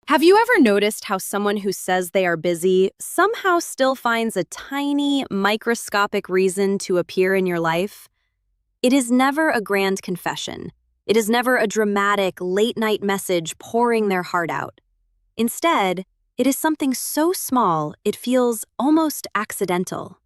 Have you ever noticed how someone who says they are busy somehow still finds a tiny, microscopic reason to appear in your life? It is never a grand confession. It is never a dramatic, late-night message pouring their heart out. Instead, it is something so small it feels almost accidental.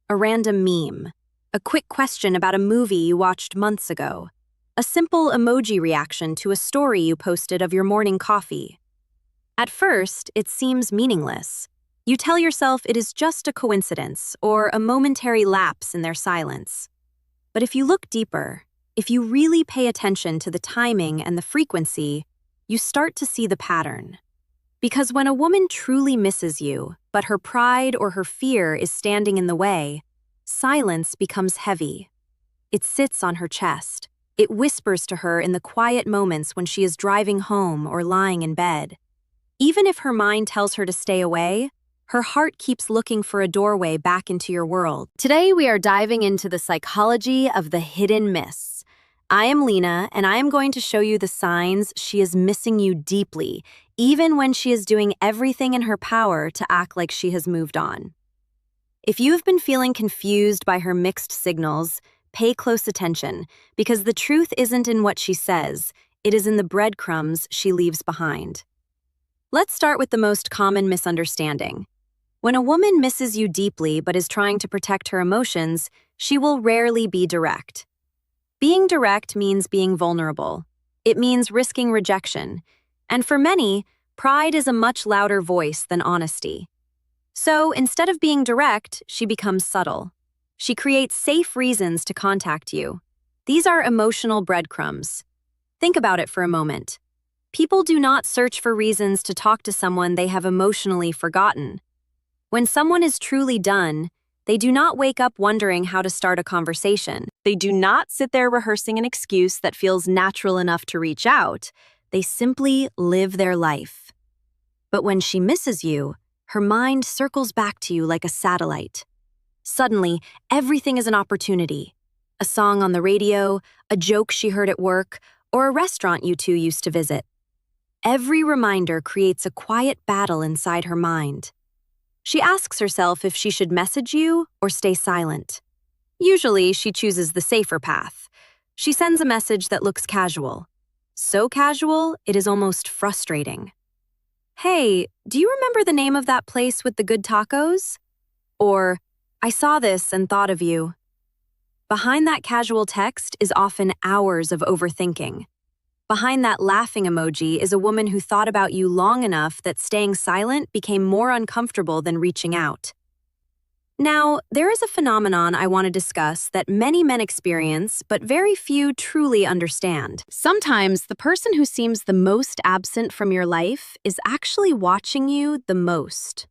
A random meme, a quick question about a movie you watched months ago, a simple emoji reaction to a story you posted of your morning coffee. At first, it seems meaningless. You tell yourself it is just a coincidence or a momentary lapse in their silence. But if you look deeper, if you really pay attention to the timing and the frequency, you start to see the pattern. Because when a woman truly misses you, but her pride or her fear is standing in the way, silence becomes heavy. It sits on her chest. It whispers to her in the quiet moments when she is driving home or lying in bed. Even if her mind tells her to stay away, her heart keeps looking for a doorway back into your world. Today, we are diving into the psychology of the hidden miss. I am Lena, and I am going to show you the signs she is missing you deeply, even when she is doing everything in her power to act like she has moved on. If you have been feeling confused by her mixed signals, pay close attention, because the truth isn't in what she says, it is in the breadcrumbs she leaves behind. Let's start with the most common misunderstanding. When a woman misses you deeply but is trying to protect her emotions, she will rarely be direct. Being direct means being vulnerable. It means risking rejection. And for many, pride is a much louder voice than honesty. So instead of being direct, she becomes subtle. She creates safe reasons to contact you. These are emotional breadcrumbs. Think about it for a moment. People do not search for reasons to talk to someone they have emotionally forgotten. When someone is truly done, they do not wake up wondering how to start a conversation. They do not sit there rehearsing an excuse that feels natural enough to reach out. They simply live their life. But when she misses you, her mind circles back to you like a satellite. Suddenly, everything is an opportunity. A song on the radio, a joke she heard at work, or a restaurant you two used to visit. Every reminder creates a quiet battle inside her mind. She asks herself if she should message you or stay silent. Usually, she chooses the safer path. She sends a message that looks casual. So casual, it is almost frustrating. Hey, do you remember the name of that place with the good tacos? Or, I saw this and thought of you. Behind that casual text is often hours of overthinking. Behind that laughing emoji is a woman who thought about you long enough that staying silent became more uncomfortable than reaching out. Now, there is a phenomenon I want to discuss that many men experience, but very few truly understand. Sometimes the person who seems the most absent from your life is actually watching you the most.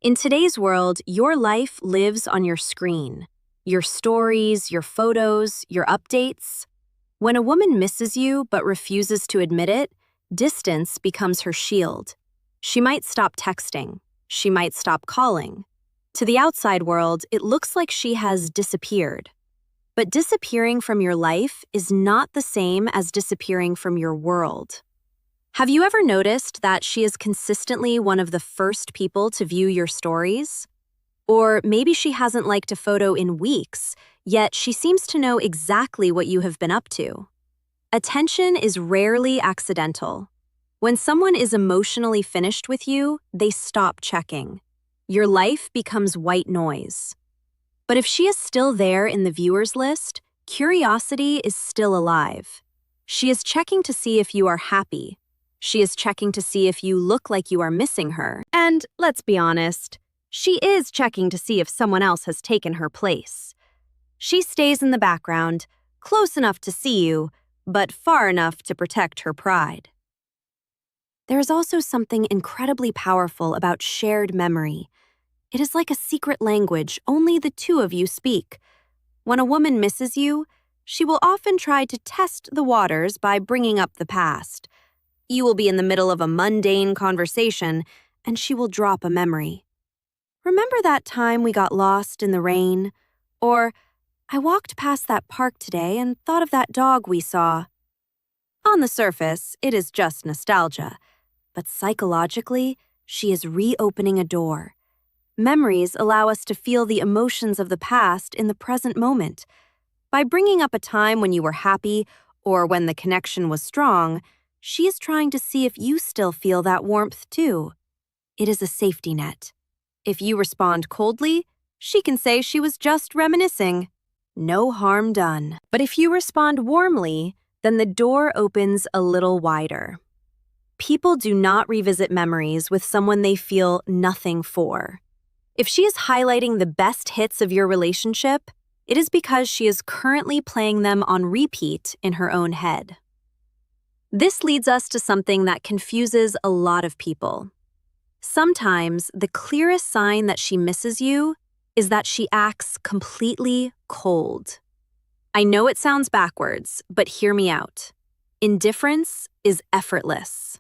In today's world, your life lives on your screen. Your stories, your photos, your updates. When a woman misses you but refuses to admit it, distance becomes her shield. She might stop texting. She might stop calling. To the outside world, it looks like she has disappeared. But disappearing from your life is not the same as disappearing from your world. Have you ever noticed that she is consistently one of the first people to view your stories? Or maybe she hasn't liked a photo in weeks, yet she seems to know exactly what you have been up to. Attention is rarely accidental. When someone is emotionally finished with you, they stop checking. Your life becomes white noise. But if she is still there in the viewers list, curiosity is still alive. She is checking to see if you are happy. She is checking to see if you look like you are missing her. And let's be honest, she is checking to see if someone else has taken her place. She stays in the background, close enough to see you, but far enough to protect her pride. There is also something incredibly powerful about shared memory. It is like a secret language only the two of you speak. When a woman misses you, she will often try to test the waters by bringing up the past. You will be in the middle of a mundane conversation, and she will drop a memory. Remember that time we got lost in the rain? Or, I walked past that park today and thought of that dog we saw. On the surface, it is just nostalgia. but psychologically, she is reopening a door. Memories allow us to feel the emotions of the past in the present moment. By bringing up a time when you were happy or when the connection was strong, she is trying to see if you still feel that warmth too. It is a safety net. If you respond coldly, she can say she was just reminiscing. No harm done. But if you respond warmly, then the door opens a little wider. People do not revisit memories with someone they feel nothing for. If she is highlighting the best hits of your relationship, it is because she is currently playing them on repeat in her own head. This leads us to something that confuses a lot of people. Sometimes the clearest sign that she misses you is that she acts completely cold. I know it sounds backwards, but hear me out. Indifference is effortless.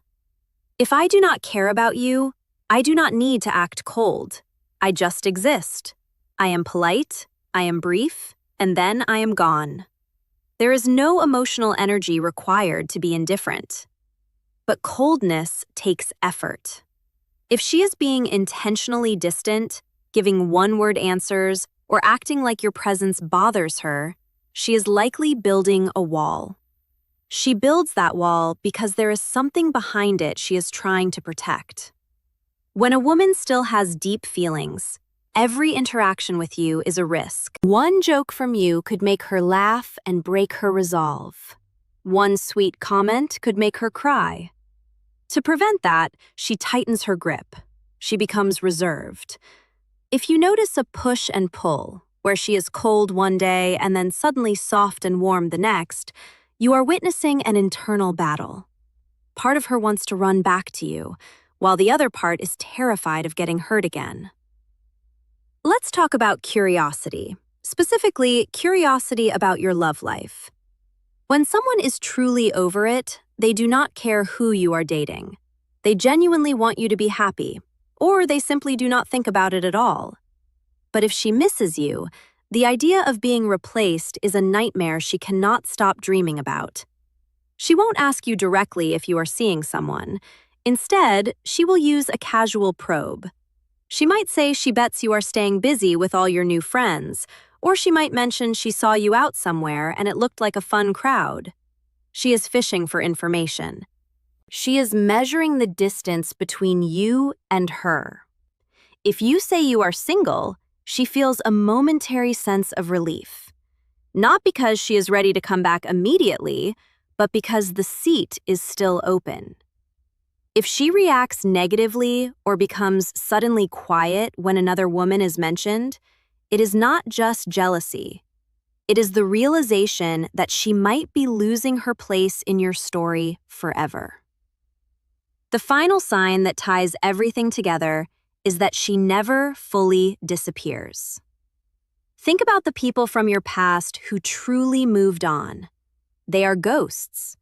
If I do not care about you, I do not need to act cold. I just exist. I am polite, I am brief, and then I am gone. There is no emotional energy required to be indifferent. But coldness takes effort. If she is being intentionally distant, giving one-word answers, or acting like your presence bothers her, she is likely building a wall. She builds that wall because there is something behind it she is trying to protect. When a woman still has deep feelings, every interaction with you is a risk. One joke from you could make her laugh and break her resolve. One sweet comment could make her cry. To prevent that, she tightens her grip. She becomes reserved. If you notice a push and pull, where she is cold one day and then suddenly soft and warm the next, you are witnessing an internal battle. Part of her wants to run back to you, while the other part is terrified of getting hurt again. Let's talk about curiosity, specifically curiosity about your love life. When someone is truly over it, they do not care who you are dating. They genuinely want you to be happy, or they simply do not think about it at all. But if she misses you, the idea of being replaced is a nightmare she cannot stop dreaming about. She won't ask you directly if you are seeing someone. Instead, she will use a casual probe. She might say she bets you are staying busy with all your new friends, or she might mention she saw you out somewhere and it looked like a fun crowd. She is fishing for information. She is measuring the distance between you and her. If you say you are single, she feels a momentary sense of relief. Not because she is ready to come back immediately, but because the seat is still open. If she reacts negatively or becomes suddenly quiet when another woman is mentioned, it is not just jealousy. It is the realization that she might be losing her place in your story forever. The final sign that ties everything together is that she never fully disappears. Think about the people from your past who truly moved on. They are ghosts.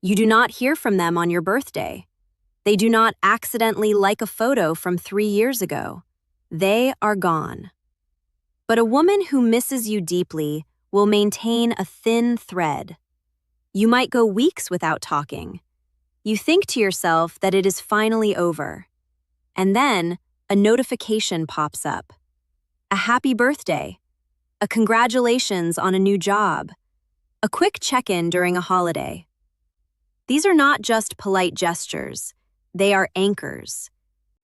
You do not hear from them on your birthday. They do not accidentally like a photo from 3 years ago. They are gone. But a woman who misses you deeply will maintain a thin thread. You might go weeks without talking. You think to yourself that it is finally over. And then a notification pops up. A happy birthday. A congratulations on a new job. A quick check-in during a holiday. These are not just polite gestures. They are anchors.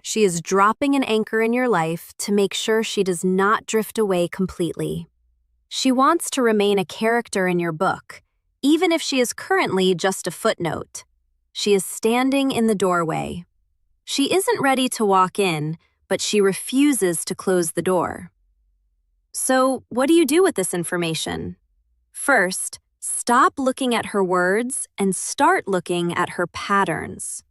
She is dropping an anchor in your life to make sure she does not drift away completely. She wants to remain a character in your book, even if she is currently just a footnote. She is standing in the doorway. She isn't ready to walk in, but she refuses to close the door. So, what do you do with this information? First, stop looking at her words and start looking at her patterns.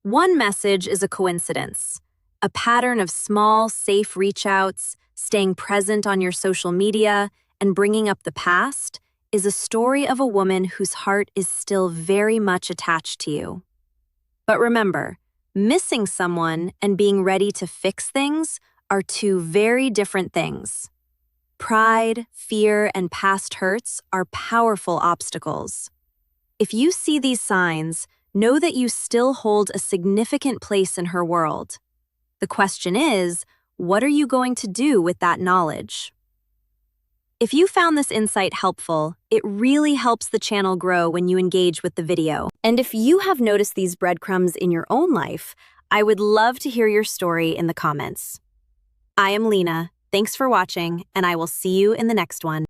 One message is a coincidence, a pattern of small, safe reach-outs, staying present on your social media, and bringing up the past is a story of a woman whose heart is still very much attached to you. But remember, missing someone and being ready to fix things are two very different things. Pride, fear, and past hurts are powerful obstacles. If you see these signs, know that you still hold a significant place in her world. The question is, what are you going to do with that knowledge? If you found this insight helpful, it really helps the channel grow when you engage with the video. And if you have noticed these breadcrumbs in your own life, I would love to hear your story in the comments. I am Lena. Thanks for watching, and I will see you in the next one.